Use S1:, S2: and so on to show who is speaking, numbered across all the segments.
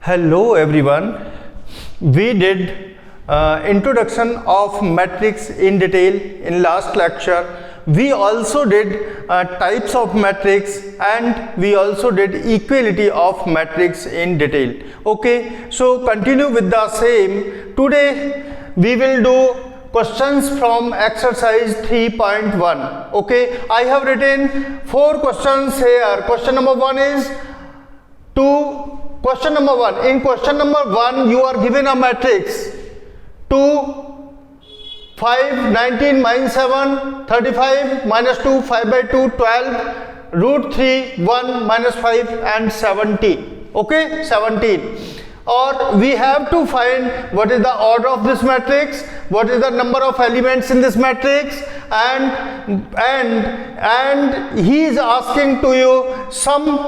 S1: Hello everyone. We did introduction of matrix in detail in last lecture. We also did types of matrix and we also did equality of matrix in detail. Okay, so continue with the same. Today we will do questions from exercise 3.1. Okay, I have written 4 questions here. Question number 1 is question number 1. In question number 1, you are given a matrix 2, 5, 19, minus 7, 35, minus 2, 5 by 2, 12, root 3, 1, minus 5 and 70. Okay, 17. Or we have to find what is the order of this matrix, what is the number of elements in this matrix, and he is asking to you some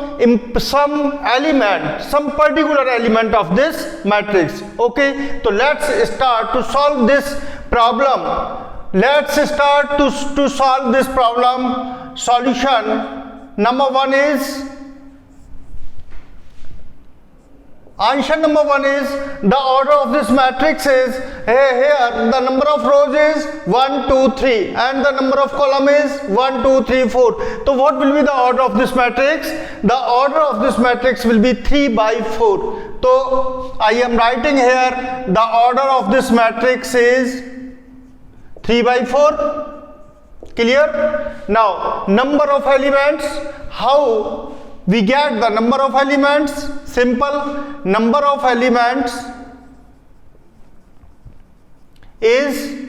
S1: element, some particular element of this matrix. Okay, so let's start to solve this problem. Let's start to solve this problem. Solution number 1 is, answer number 1 is, the order of this matrix is, here the number of rows is 1, 2, 3 and the number of column is 1, 2, 3, 4. So what will be the order of this matrix? The order of this matrix will be 3 by 4. So I am writing here the order of this matrix is 3 by 4. Clear? Now number of elements, how we get the number of elements? Simple. Number of elements is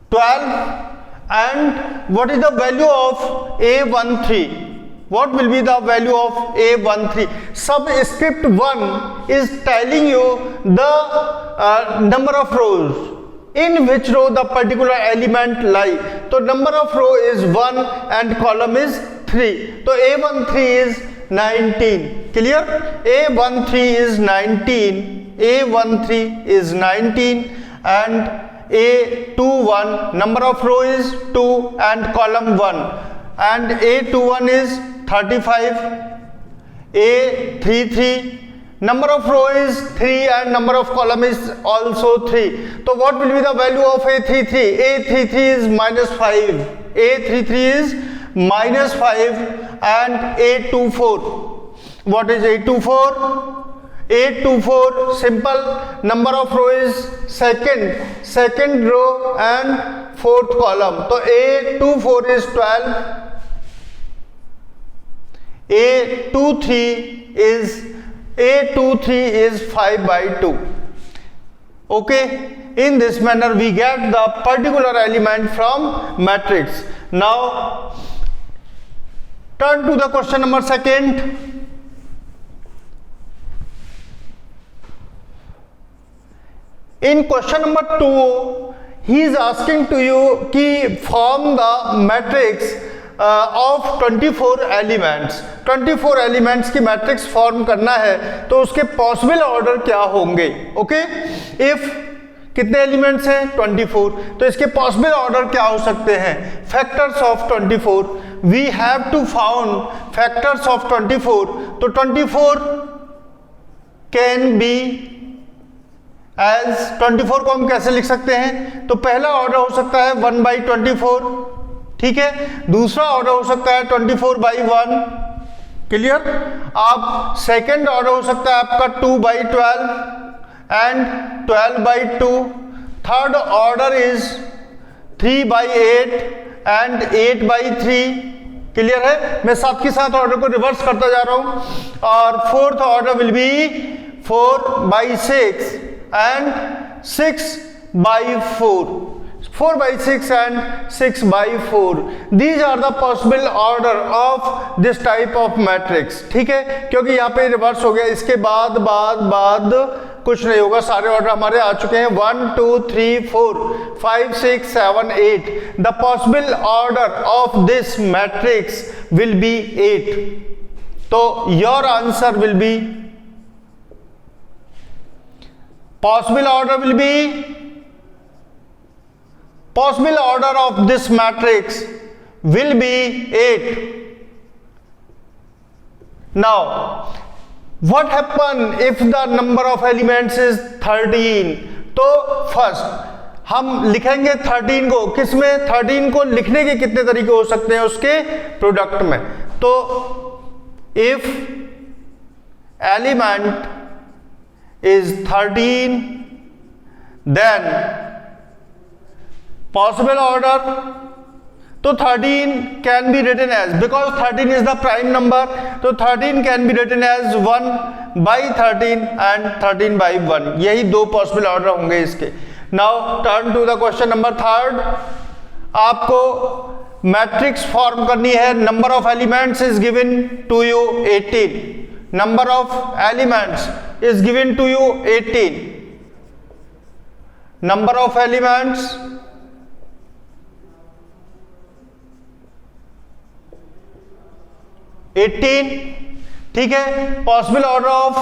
S1: 12. And what is the value of A13? What will be the value of A13? Subscript 1 is telling you the number of rows, in which row the particular element lie. So number of row is 1 and column is 3. So A13 is 19. Clear? A13 is 19. A13 is 19 and A21 number of row is 2 and column 1 and A21 is 35. A33 number of row is 3 and number of column is also 3. So what will be the value of A33? A33 is minus 5. A33 is minus 5 and A24. What is A24? A24 simple, number of row is second row and 4th column. So A24 is 12. A23 is 5 by 2. Okay, in this manner we get the particular element from matrix. Now turn to the question number 2. In question number 2, he is asking to you to form the matrix of 24 elements. 24 elements की matrix form करना है तो उसके possible order क्या होंगे? Okay, if कितने elements हैं? 24. तो इसके पॉसिबल ऑर्डर क्या हो सकते हैं? Factors of 24. We have to found factors of 24. तो 24 कैन बी एज 24 को हम कैसे लिख सकते हैं? तो पहला ऑर्डर हो सकता है 1 by 24. ठीक है, दूसरा ऑर्डर हो सकता है 24 by 1. क्लियर? आप सेकेंड ऑर्डर हो सकता है आपका 2 by 12 and 12 by 2. Third order is 3 by 8 and 8 by 3. Clear है? मैं साथ के साथ ऑर्डर को रिवर्स करता जा रहा हूं. और fourth order will be 4 by 6 and 6 by 4. 4 by 6 and 6 by 4. These are the possible order of this type of matrix. ठीक है, क्योंकि यहाँ पे रिवर्स हो गया. इसके बाद कुछ नहीं होगा. सारे ऑर्डर हमारे आ चुके हैं. 1 2 3 4 5 6 7 8. The possible order of this matrix will be 8. So your answer will be, possible order will be, possible order of this matrix will be 8. Now what happen if the number of elements is 13? तो first हम लिखेंगे 13 को, किसमें? 13 को लिखने के कितने तरीके हो सकते हैं? उसके प्रोडक्ट में। तो if element is 13 then possible order, तो 13 can be written as, because 13 is the prime number, तो 13 can be written as 1/13 and 13/1। यही दो पॉसिबल ऑर्डर होंगे इसके। Now turn to the question number 3। आपको मैट्रिक्स फॉर्म करनी है। Number of elements is given to you 18। Number of elements is given to you 18। Number of elements ठीक है। Possible order of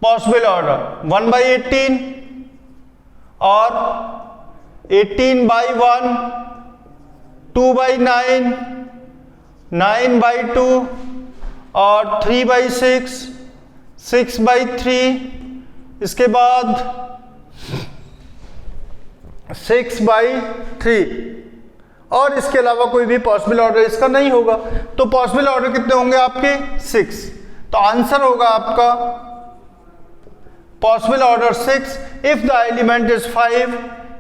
S1: possible order 1/18 और 18/1, 2/9, 9/2 और 3/6, 6/3, इसके बाद 6/3, और इसके अलावा कोई भी पॉसिबल ऑर्डर इसका नहीं होगा। तो पॉसिबल ऑर्डर कितने होंगे आपके? 6। तो आंसर होगा आपका possible order 6 if the element is 5,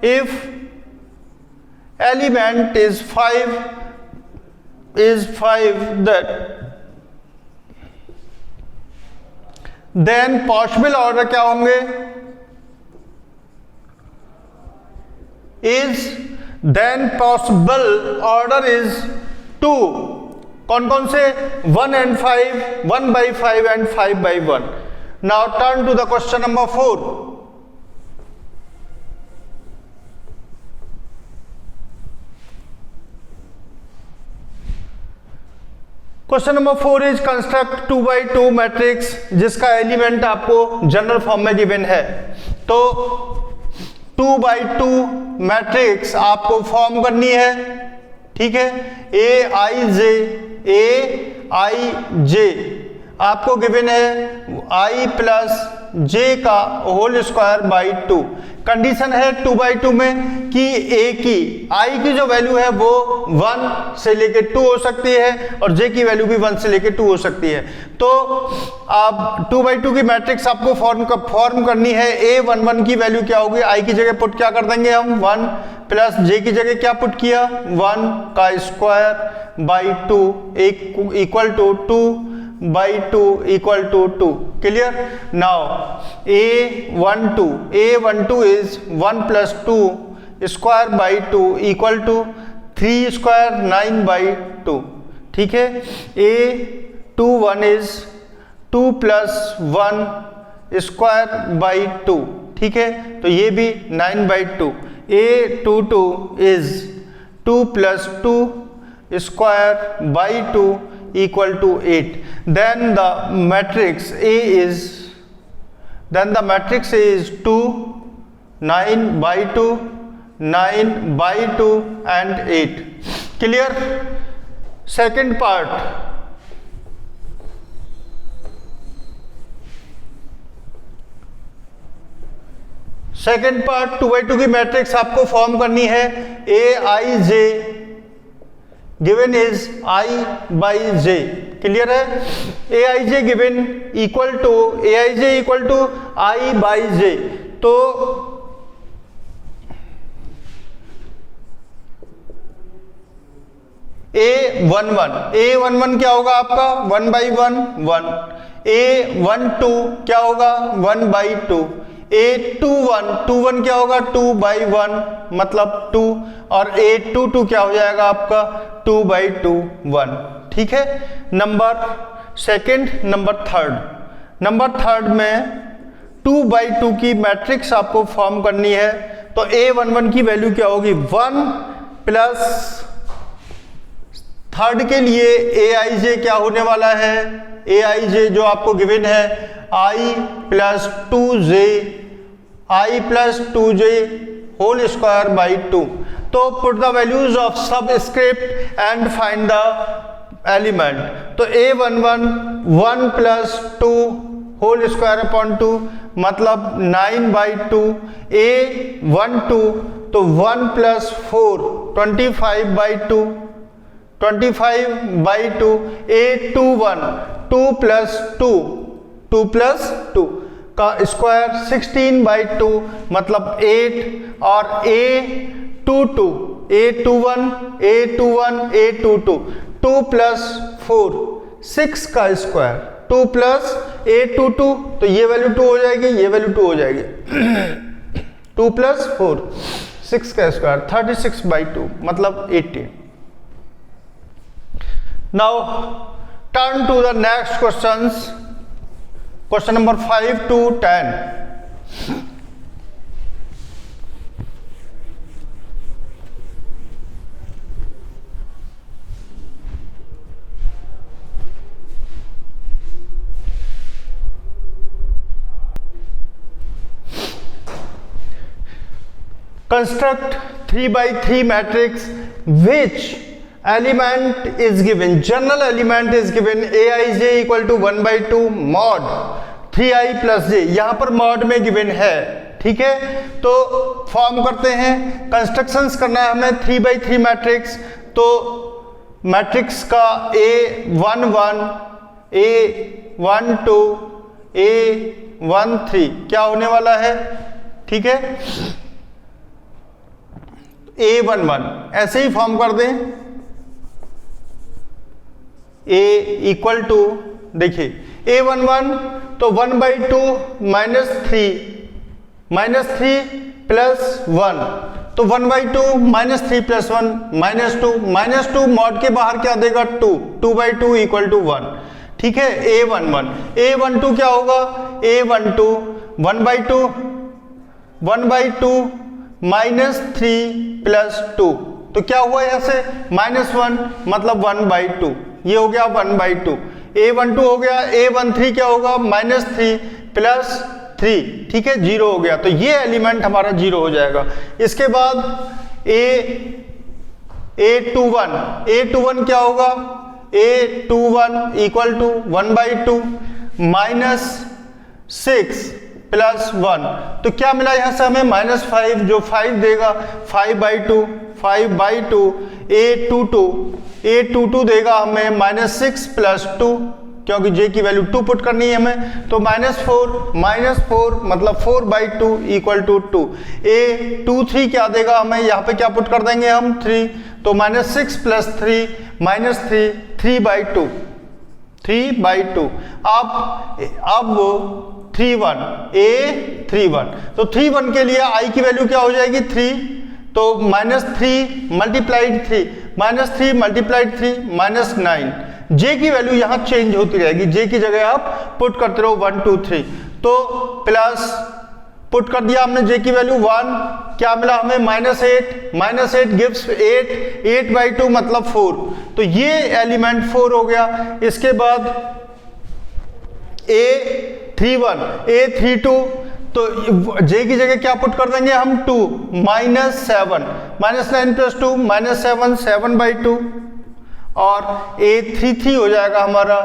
S1: if element is 5 that then possible order क्या होंगे? Is then possible order is 2। कौन कौन से? 1 and 5, 1/5 and 5/1। Now turn to the question number 4. Question number 4 is construct 2/2 matrix, जिसका element आपको general form में given है। तो 2/2 मैट्रिक्स आपको फॉर्म करनी है, ठीक है। Aij आपको गिवन है i प्लस j का होल स्क्वायर बाई 2। कंडीशन है 2/2 में कि a की i की जो वैल्यू है वो 1 से लेके 2 हो सकती है और j की वैल्यू भी 1 से लेके 2 हो सकती है। तो अब 2/2 की मैट्रिक्स आपको फॉर्म करनी है। a11 की वैल्यू क्या होगी? i की जगह पुट क्या कर देंगे हम? 1 प्लस j की जगह क्या पुट किया? 1 का square by 2 equal to 2/2 equal to 2। Clear? Now a12 is 1 plus 2 square by 2 equal to 3 square 9/2। ठीक है। a21 is 2 plus 1 square by 2। ठीक है, तो ये भी 9/2। a22 is 2 plus 2 square by 2 equal to 8. Then the matrix A is 2, 9/2, 9/2 and 8. Clear? Second part. Second part 2/2 की matrix आपको form करनी है। Aij given is i/j। Clear है? Aij given equal to i/j। तो A11 क्या होगा आपका? 1/1 1। A12 क्या होगा? 1/2। A21 क्या होगा? 2/1 मतलब 2। और A22 क्या हो जाएगा आपका? 2/2 1। ठीक है। नंबर सेकंड, नंबर थर्ड में 2/2 की मैट्रिक्स आपको फॉर्म करनी है। तो A11 की वैल्यू क्या होगी? 1 प्लस थर्ड के लिए Aij क्या होने वाला है? Aij जो आपको गिवन है i plus 2j whole square by 2। तो put the values of subscript and find the element. तो a11 1 plus 2 whole square upon 2 मतलब 9 बाई 2, a12 तो 1 plus 4 25 by 2, 25 by 2, a21 2 plus 2 2 plus 2 का स्क्वायर 16 बाई 2 मतलब 8, और a22 a21 a21 a22 2 plus 4 6 का square 2 plus a22 तो ये value 2 हो जाएगी, ये वैल्यू 2 हो जाएगी 2 प्लस 4 6 का स्क्वायर 36 बाई 2 मतलब 80। Now turn to the next questions, question number 5 to 10। Construct 3 by 3 matrix which element is given, general element is given aij equal to 1 by 2 mod 3i plus j, यहां पर mod में given है, ठीक है। तो form करते हैं, constructions करना है हमें 3 by 3 मैट्रिक्स। तो मैट्रिक्स का a11 a12 a13 क्या होने वाला है, ठीक है। a11 ऐसे ही फॉर्म कर दें, a इक्वल टू, देखिए a11 तो 1 बाई 2 माइनस 3 प्लस 1 तो 1 by 2 minus 3 plus 1 minus 2 mod के बाहर क्या देगा 2 बाई 2 इक्वल टू 1, ठीक है। a12 क्या होगा, a12 1 बाई 2 माइनस 3 प्लस 2 तो क्या हुआ यहां से -1 मतलब 1 बाई 2, ये हो गया 1 बाई 2। a12 हो गया, a13 क्या होगा -3 प्लस 3, ठीक है 0 हो गया, तो ये एलिमेंट हमारा 0 हो जाएगा। इसके बाद a21 क्या होगा, a21 equal to 1 by 2 minus 6 plus 1 तो क्या मिला यहां से हमें -5 जो 5 देगा 5 बाई 2 a22 देगा हमें -6 प्लस 2 क्योंकि j की वैल्यू 2 पुट करनी है हमें, तो -4 मतलब 4 बाई 2 इक्वल टू 2। a23 क्या देगा हमें, यहाँ पे क्या पुट कर देंगे हम 3 तो -6 प्लस 3 3 बाई 2। अब वो 31 तो 31 के लिए i की वैल्यू क्या हो जाएगी 3 तो -3 मल्टीप्लाइड 3 -9। j की वैल्यू यहां चेंज होती रहेगी, j की जगह आप पुट करते रहो 1 2 3 तो प्लस पुट कर दिया हमने j की वैल्यू 1 क्या मिला हमें -8 गिव्स 8 बाई 2 मतलब 4 तो ये एलिमेंट 4 हो गया। इसके बाद a32 तो j की जगह क्या पुट कर देंगे हम 2 -9 प्लस 2 -7 बाई 2 और a33 हो जाएगा हमारा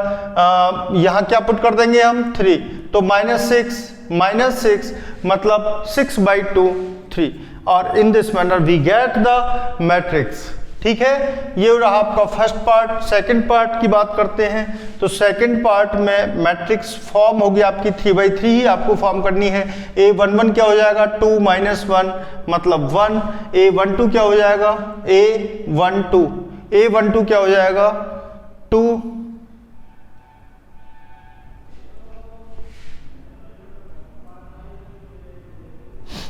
S1: यहाँ क्या पुट कर देंगे हम 3 तो -6 मतलब 6 बाई 2 3 और in this manner we get the matrix, ठीक है। ये रहा आपका फर्स्ट पार्ट। सेकंड पार्ट की बात करते हैं तो सेकंड पार्ट में मैट्रिक्स फॉर्म होगी आपकी 3 बाई 3 ही आपको फॉर्म करनी है। a11 क्या हो जाएगा 2 माइनस 1 मतलब 1, a12 क्या हो जाएगा a12 क्या हो जाएगा 2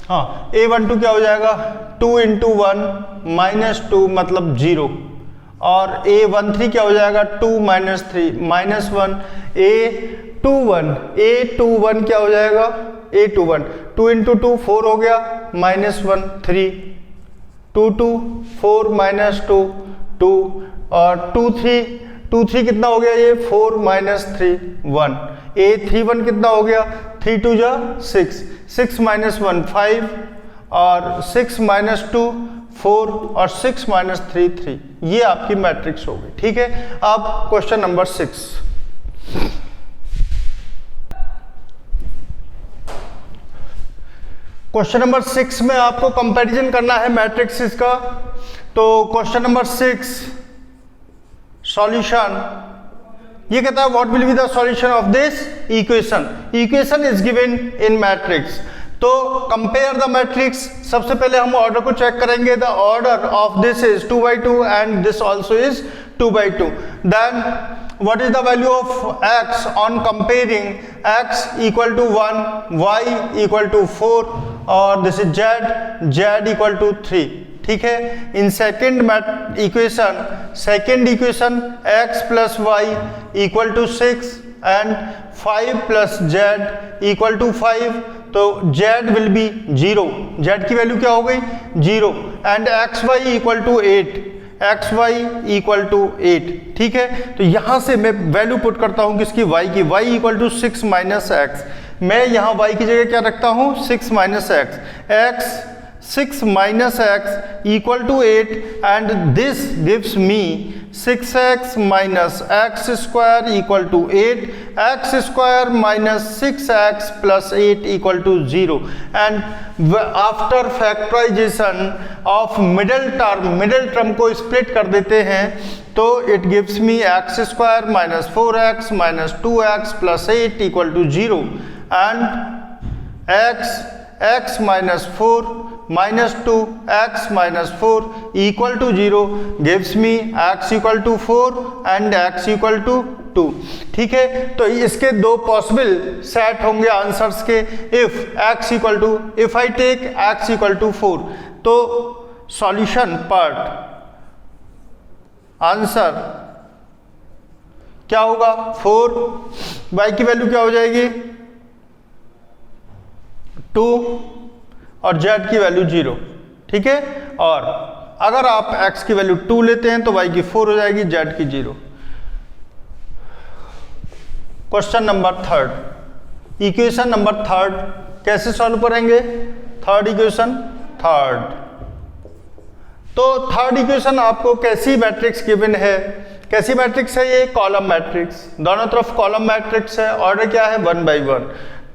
S1: हाँ a12 क्या हो जाएगा 2 इंटू 1 -2 मतलब 0 और a13 क्या हो जाएगा 2 माइनस 3 -1 a21 क्या हो जाएगा a21 2 इंटू 2 4 हो गया -1 3 2 2 4 -2 2 और 2 3 कितना हो गया ये 4 -3 1 a31 कितना हो गया 3 2 जा 6 6 -1 5 और 6 माइनस 2 4 और 6 माइनस 3 3। ये आपकी मैट्रिक्स होगी। ठीक है, अब क्वेश्चन नंबर 6। क्वेश्चन नंबर 6 में आपको कंपैरिजन करना है मैट्रिक्स का। तो क्वेश्चन नंबर 6 सॉल्यूशन, ये कहता है what will be the solution of this equation. Equation is given in matrix. तो कंपेयर द मैट्रिक्स। सबसे पहले हम ऑर्डर को चेक करेंगे। The order of this is 2/2 and this also is 2/2। Then what is the value of x on comparing x equal to 1, y equal to 4 और this is z equal to 3। ठीक है, in second equation x plus Y equal to 6 and 5 plus z equal to 5। तो z will be 0, z की value क्या हो गई 0 and xy equal to 8, xy equal to 8। ठीक है, तो यहां से मैं वैल्यू पुट करता हूं किसकी, y की। y equal to 6 minus X. मैं यहां y की जगह क्या रखता हूं 6 minus X. x 6 minus X equal to 8 and this gives me 6x minus X square equal to 8, X square minus 6x plus 8 equal to 0 and after factorization of middle term को split कर देते हैं तो it gives me X square minus 4x minus 2x plus 8 equal to 0 and x minus 4 minus 2 x minus 4 equal to 0 gives me x equal to 4 and x equal to 2। ठीक है, तो इसके दो पॉसिबल सेट होंगे answers के। if I take x equal to 4 तो solution part answer क्या होगा 4, y की वैल्यू क्या हो जाएगी 2 और z की वैल्यू 0। ठीक है, और अगर आप x की वैल्यू 2 लेते हैं तो y की 4 हो जाएगी, z की 0। क्वेश्चन नंबर 3, इक्वेशन नंबर 3 कैसे सॉल्व करेंगे। थर्ड इक्वेशन तो थर्ड इक्वेशन आपको कैसी मैट्रिक्स गिवन है, कैसी मैट्रिक्स है ये, कॉलम मैट्रिक्स। दोनों तरफ कॉलम मैट्रिक्स है, ऑर्डर क्या है 1 by 1।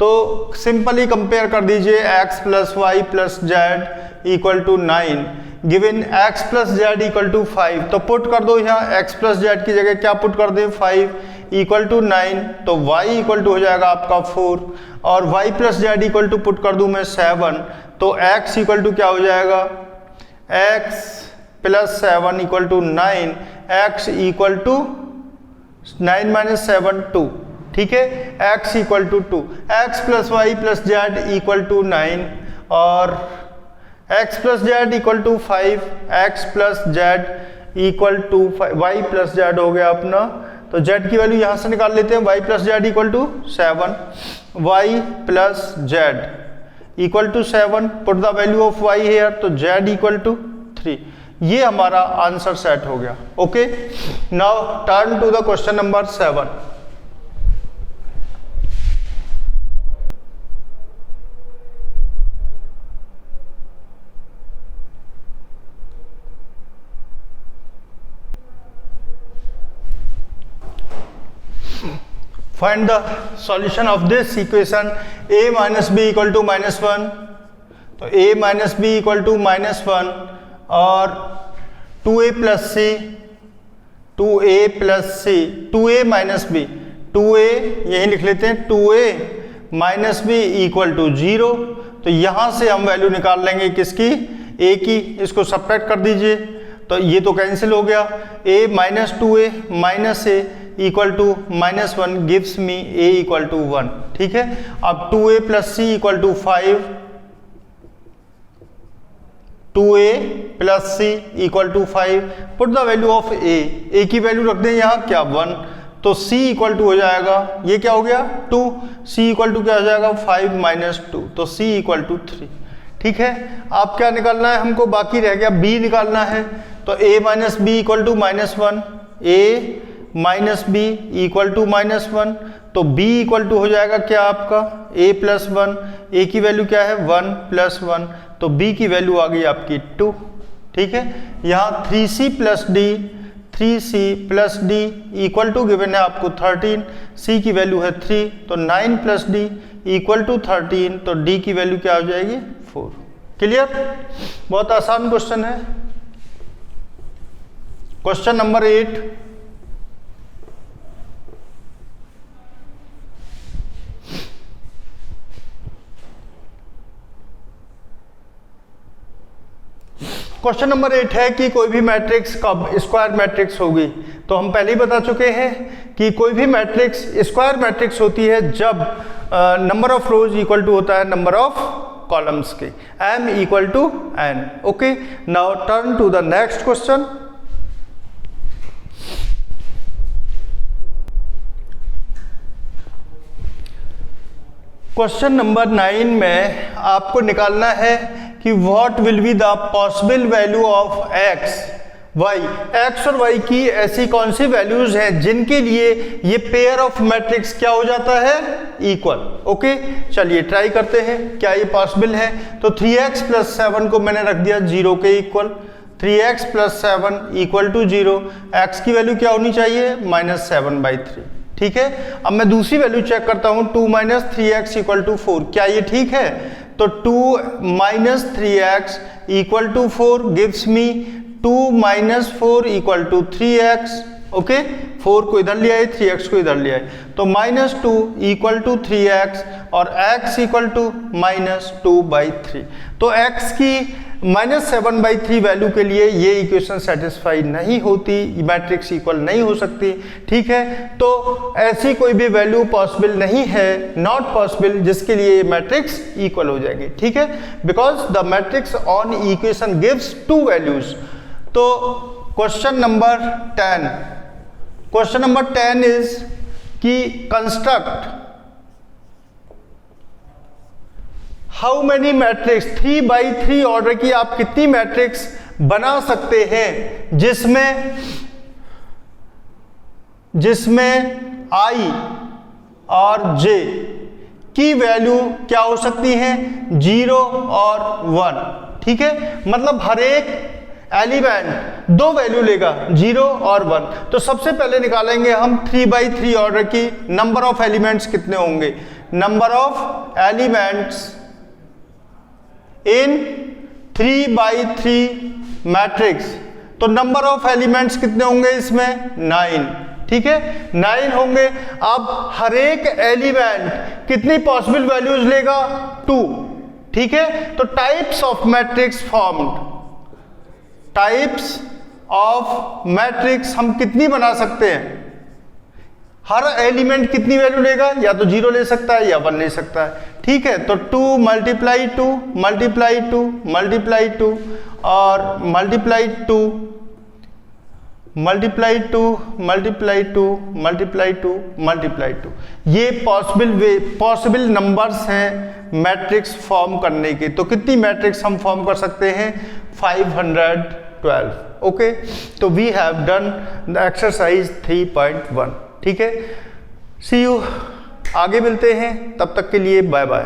S1: तो सिंपली कंपेयर कर दीजिए x plus Y plus Z equal to 9 given x plus Z equal to 5। तो पुट कर दो यहाँ x प्लस जेड की जगह क्या पुट कर दें 5 इक्वल टू 9। तो y इक्वल टू हो जाएगा आपका 4 और y plus Z equal to put कर दूं मैं 7। तो x इक्वल टू क्या हो जाएगा x plus 7 equal to 9, x equal to 9 minus 7 2। ठीक है, x equal to 2, x plus Y plus Z equal to 9 और x plus Z equal to 5, x plus Z equal to y plus Z हो गया अपना। तो z की value यहां से निकाल लेते हैं, y plus Z equal to 7, y plus Z equal to 7, put the value of y here, तो z इक्वल टू 3। ये हमारा आंसर सेट हो गया। Okay, now turn to the question number 7। Find the solution of this equation a minus b equal to -1। तो a minus b equal to -1 और 2a plus c 2a minus b 2a यही लिख लेते हैं 2a minus b equal to 0। तो यहाँ से हम वैल्यू निकाल लेंगे किसकी a की, इसको सब्ट्रैक्ट कर दीजिए तो ये तो कैंसिल हो गया। a minus 2a minus a equal to -1 gives me a equal to 1। ठीक है, अब 2a plus c equal to 5, 2a plus c equal to 5, put the value of a की वैल्यू रख दें यहाँ क्या 1। तो c इक्वल टू हो जाएगा, ये क्या हो गया 2, c इक्वल टू क्या हो जाएगा 5 माइनस 2, तो c इक्वल टू 3। ठीक है, आप क्या निकालना है हमको, बाकी रह गया b निकालना है। तो a minus b equal to -1, a minus B equal to -1, तो b इक्वल टू हो जाएगा क्या आपका a प्लस 1, a की वैल्यू क्या है 1 प्लस 1 तो b की वैल्यू आ गई आपकी 2, ठीक है। यहाँ 3c plus d equal to given है आपको 13, c की वैल्यू है 3, तो 9 प्लस d इक्वल टू 13, तो d की वैल्यू क्या हो जाएगी 4। क्लियर? बहुत आसान क्वेश्चन है। क्वेश्चन नंबर 8, क्वेश्चन नंबर 8 है कि कोई भी मैट्रिक्स कब स्क्वायर मैट्रिक्स होगी। तो हम पहले ही बता चुके हैं कि कोई भी मैट्रिक्स स्क्वायर मैट्रिक्स होती है जब number of rows equal to होता है नंबर ऑफ कॉलम्स के, m equal to n। Okay, now turn to the next question. Question number 9 में आपको निकालना है कि what will be the possible value of x y, x और y की ऐसी कौन सी वैल्यूज हैं जिनके लिए ये पेयर ऑफ मैट्रिक्स क्या हो जाता है इक्वल। ओके, चलिए ट्राई करते हैं क्या ये पॉसिबल है। तो 3x प्लस 7 को मैंने रख दिया 0 के equal, 3x plus 7 equal to 0, x की वैल्यू क्या होनी चाहिए -7/3, ठीक है। अब मैं दूसरी वैल्यू चेक करता हूं, 2 - 3x इक्वल टू 4, क्या ये ठीक है। तो 2 - 3x equal to 4 gives me 2 - 4 equal to 3x। Okay, 4 को इधर ले आए, 3x को इधर ले आए, तो -2 इक्वल टू 3x और x इक्वल टू -2/3। तो x की -7/3 वैल्यू के लिए ये इक्वेशन सेटिस्फाई नहीं होती, मैट्रिक्स इक्वल नहीं हो सकती, ठीक है। तो ऐसी कोई भी वैल्यू पॉसिबल नहीं है, नॉट पॉसिबल, जिसके लिए ये मैट्रिक्स इक्वल हो जाएगी, ठीक है, because the matrix on equation gives 2 values. तो क्वेश्चन नंबर 10 इज कि construct how many matrix, 3x3 order की आप कितनी मैट्रिक्स बना सकते हैं जिसमें i और j की वैल्यू क्या हो सकती है 0 और 1, ठीक है। मतलब हर एक एलिमेंट 2 वैल्यू लेगा 0 और 1। तो सबसे पहले निकालेंगे हम 3x3 ऑर्डर की नंबर ऑफ एलिमेंट्स कितने होंगे, number of elements in 3x3 matrix. तो नंबर ऑफ एलिमेंट्स कितने होंगे इसमें 9, ठीक है, 9 होंगे। अब हर एक एलिमेंट कितनी पॉसिबल वैल्यूज लेगा 2, ठीक है। तो types of matrix formed, types of matrix हम कितनी बना सकते हैं, हर एलिमेंट कितनी वैल्यू लेगा, या तो 0 ले सकता है या 1 ले सकता है, ठीक है। तो 2 × 2 मल्टीप्लाई 2 मल्टीप्लाई 2 और multiply 2 multiply 2 multiply 2 multiply 2 multiply 2, ये पॉसिबल नंबर्स हैं मैट्रिक्स फॉर्म करने के। तो कितनी मैट्रिक्स हम फॉर्म कर सकते हैं 512। ओके, तो we have done the exercise 3.1, ठीक है। सी यू, आगे मिलते हैं, तब तक के लिए बाय बाय।